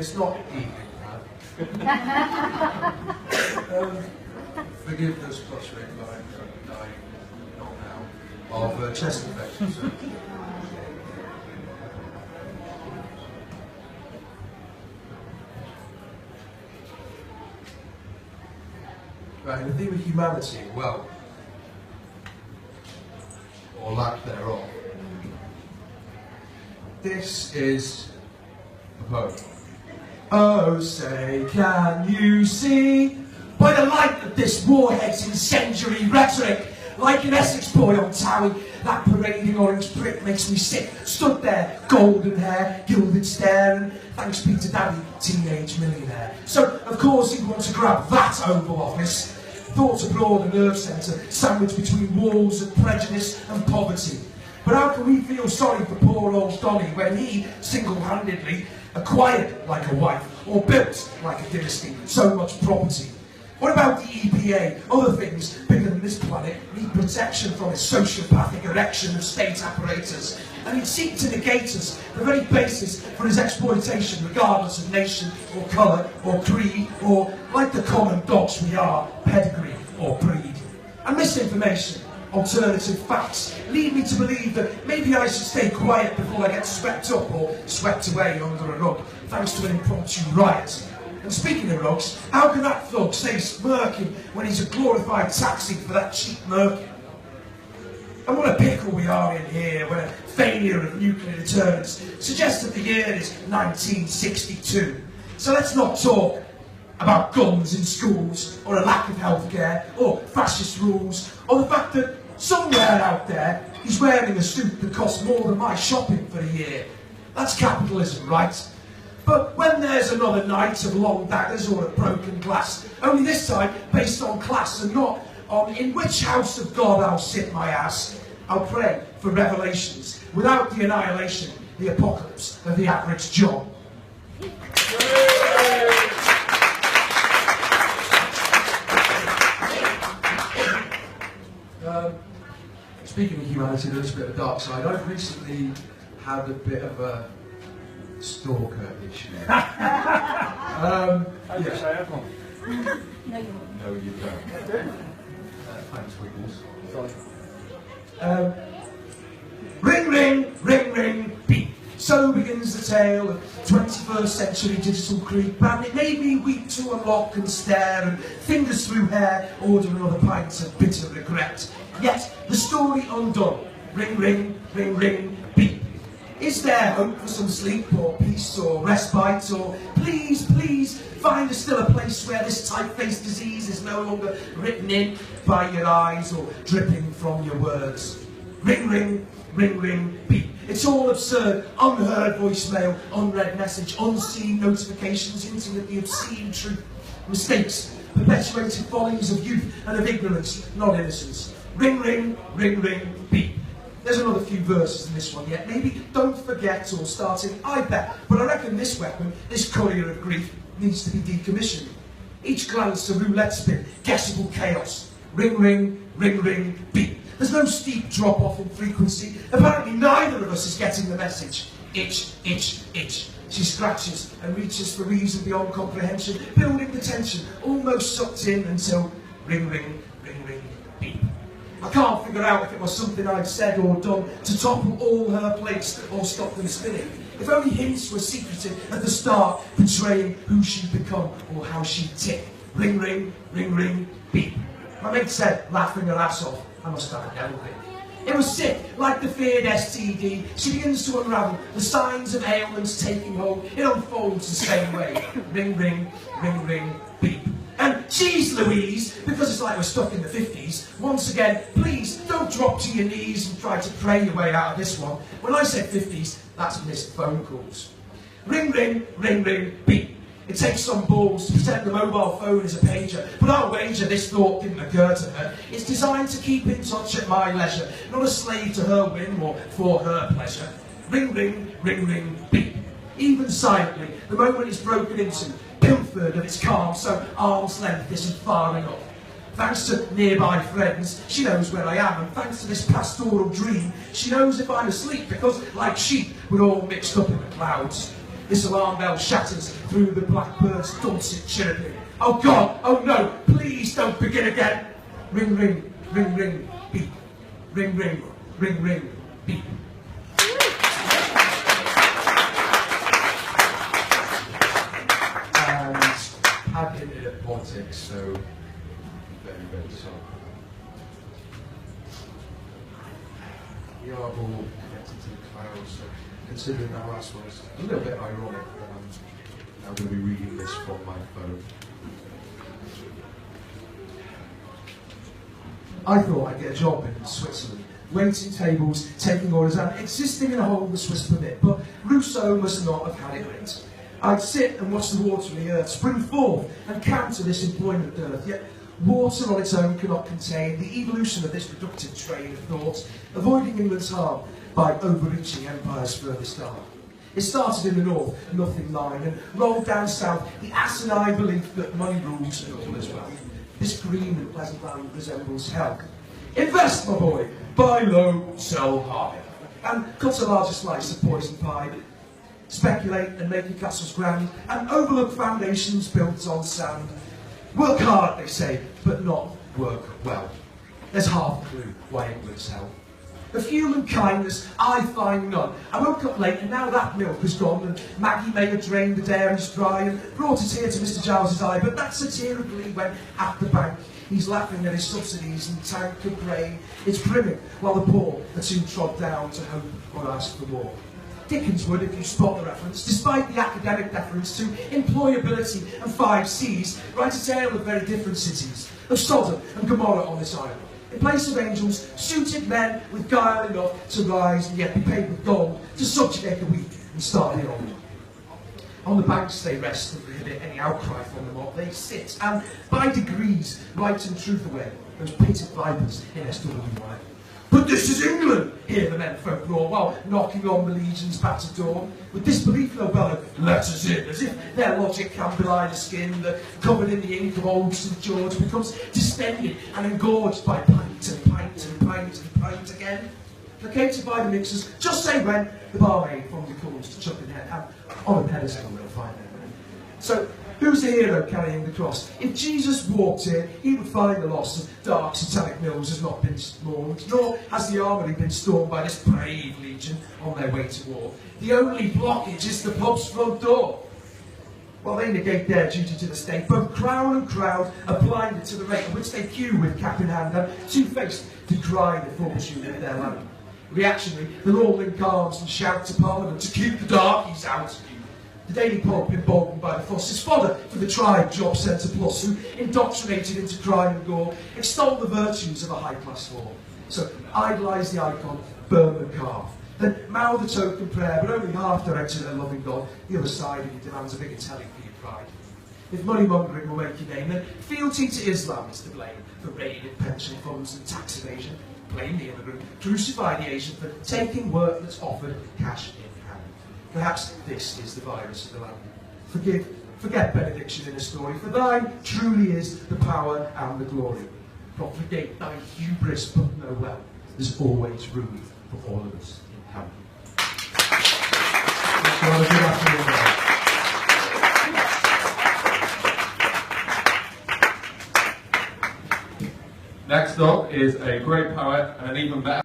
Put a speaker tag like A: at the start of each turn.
A: it's not evening, forgiveness plus red line, dying, not now, of chest infections. Right, and the theme of humanity, well, or lack thereof. This is a poem. Oh, say, can you see, by the light of this warhead's incendiary rhetoric, like an Essex boy on Towie, that parading orange prick makes me sick. Stood there, golden hair, gilded stare, and thanks be to Daddy, teenage millionaire. So, of course, he'd want to grab that Oval Office. Thought abroad a nerve centre, sandwiched between walls of prejudice and poverty. But how can we feel sorry for poor old Donny when he, single-handedly, acquired like a wife, or built like a dynasty, so much property? What about the EPA? Other things bigger than this planet need protection from its sociopathic erection of state apparatus, and he'd seek to negate us, the very basis for his exploitation, regardless of nation, or colour, or creed, or, like the common dogs we are, pedigree or breed. And misinformation, alternative facts, lead me to believe that maybe I should stay quiet before I get swept up or swept away under a rug, thanks to an impromptu riot. And speaking of rugs, how can that thug say smirking when he's a glorified taxi for that cheap merkin? And what a pickle we are in here when a failure of nuclear deterrence suggests that the year is 1962. So let's not talk about guns in schools, or a lack of healthcare, or fascist rules, or the fact that somewhere out there he's wearing a suit that costs more than my shopping for a year. That's capitalism, right? But when there's another night of long daggers or a broken glass, only this time based on class and not on in which house of God I'll sit my ass, I'll pray for revelations without the annihilation, the apocalypse of the average John. Speaking of humanity, there is a bit of a dark side. I've recently had a bit of a stalker issue.
B: I wish I had one.
C: No, you don't.
A: Thanks, Wiggles.
B: Sorry.
A: Ring, ring, ring, ring, beep. So begins the tale of 21st century digital creep, and it made me weep to unlock and stare, and fingers through hair, order another pint of bitter regret. Yet the story undone. Ring, ring, ring, ring, beep. Is there hope for some sleep, or peace, or respite, or please, please, find still a place where this type-faced disease is no longer written in by your eyes, or dripping from your words? Ring, ring, ring, ring, beep. It's all absurd, unheard voicemail, unread message, unseen notifications hinting at the obscene truth. Mistakes, perpetuated follies of youth and of ignorance, not innocence. Ring, ring, ring, ring, beep. There's another few verses in this one yet. Maybe don't forget or starting, I bet. But I reckon this weapon, this courier of grief, needs to be decommissioned. Each glance a roulette spin, guessable chaos. Ring, ring, ring, ring, beep. There's no steep drop-off in frequency. Apparently neither of us is getting the message. Itch, itch, itch. She scratches and reaches for reason beyond comprehension, building the tension, almost sucked in until ring, ring, ring, ring, beep. I can't figure out if it was something I'd said or done to topple all her plates or stop them spinning. If only hints were secretive at the start, betraying who she'd become or how she'd tick. Ring, ring, ring, ring, beep. My mate said, laughing her ass off, I must have a devil bit. It was sick, like the feared STD. She begins to unravel the signs of ailments taking hold. It unfolds the same way. Ring, ring, ring, ring, beep. And geez Louise, because it's like we're stuck in the 50s, once again, please don't drop to your knees and try to pray your way out of this one. When I said 50s, that's missed phone calls. Ring, ring, ring, ring, beep. It takes some balls to pretend the mobile phone is a pager, but I'll wager this thought didn't occur to her. It's designed to keep in touch at my leisure, not a slave to her whim or for her pleasure. Ring, ring, ring, ring, beep. Even silently, the moment is broken into, pilfered of its calm, so arm's length isn't far enough. Thanks to nearby friends, she knows where I am, and thanks to this pastoral dream, she knows if I'm asleep, because, like sheep, we're all mixed up in the clouds. This alarm bell shatters through the blackbird's dulcet chirruping. Oh God, oh no, please don't begin again. Ring, ring, ring, ring, beep. Ring, ring, ring, ring, beep.
C: And had hinted at politics, so very, very sorry. We are all connected to the clouds, so considering that last one is a little bit ironic that I'm now going to be reading this from my phone.
A: I thought I'd get a job in Switzerland, waiting tables, taking orders, and existing in a hole the Swiss permit, but Rousseau must not have had it right. I'd sit and watch the water in the earth spring forth and counter this employment dearth, yet water on its own cannot contain the evolution of this productive train of thought, avoiding England's harm by overreaching empire's furthest arm. It started in the north, nothing line, and rolled down south, the asinine belief that money rules and all is well. This green and pleasant land resembles hell. Invest, my boy, buy low, sell high, and cut a larger slice of poison pie. Speculate and make your castles grand, and overlook foundations built on sand. Work hard, they say, but not work well. There's half a clue why England's hell. Of human kindness, I find none. I woke up late and now that milk is gone, and Maggie may have drained the dairies dry and brought it here to Mr. Giles's eye, but that satirically when at the bank he's laughing at his subsidies and tank of grain is brimming, while the poor are too trod down to hope or ask for more. Dickens would, if you spot the reference, despite the academic deference to employability and 5 C's, write a tale of very different cities, of Sonder and Gomorrah on this island. In place of angels, suited men with guile enough to rise and yet be paid with gold to subjugate the weak and start the old. On the banks they rest and prohibit any outcry from the mob. They sit and, by degrees, right and truth away, those pitted vipers in SWY. But this is England, hear the men folk roar, while knocking on the legion's battered door. With disbelief they'll bellow, let us in, as if their logic can belie the skin that, covered in the ink of old St. George, becomes distended and engorged by pint and pint and pint and pint again. Placated by the mixers, just say when the barmaid fondly calls to chuck in head, and on a pedestal we'll find them. So, who's the hero carrying the cross? If Jesus walked here, he would find the loss of dark satanic mills has not been mourned, nor has the armoury been stormed by this brave legion on their way to war. The only blockage is the pub's front door. While they negate their duty to the state, both crown and crowd are blinded to the rate at which they queue with cap in hand and two-faced decry the fortune of their land. Reactionary, they'll all link arms and shout to Parliament to keep the darkies out. The Daily Pulp, emboldened by the fuss, is fodder for the tribe Job Centre Plus, who, indoctrinated into crime and gore, extol the virtues of a high-class form. So idolise the icon, burn the calf, then mouth the token prayer, but only half directed at a loving God. The other side of you demands a bigger telly for your pride. If money-mongering will make your name, then fealty to Islam is to blame for raiding pension funds and tax evasion. Blame the immigrant, crucify the Asian for taking work that's offered cash in hand. Perhaps this is the virus of the land. Forget benediction in a story, for thine truly is the power and the glory. Profligate thy hubris, but know well, there's always room for all of us in heaven. Good afternoon.
B: Next up is a great poet and an even better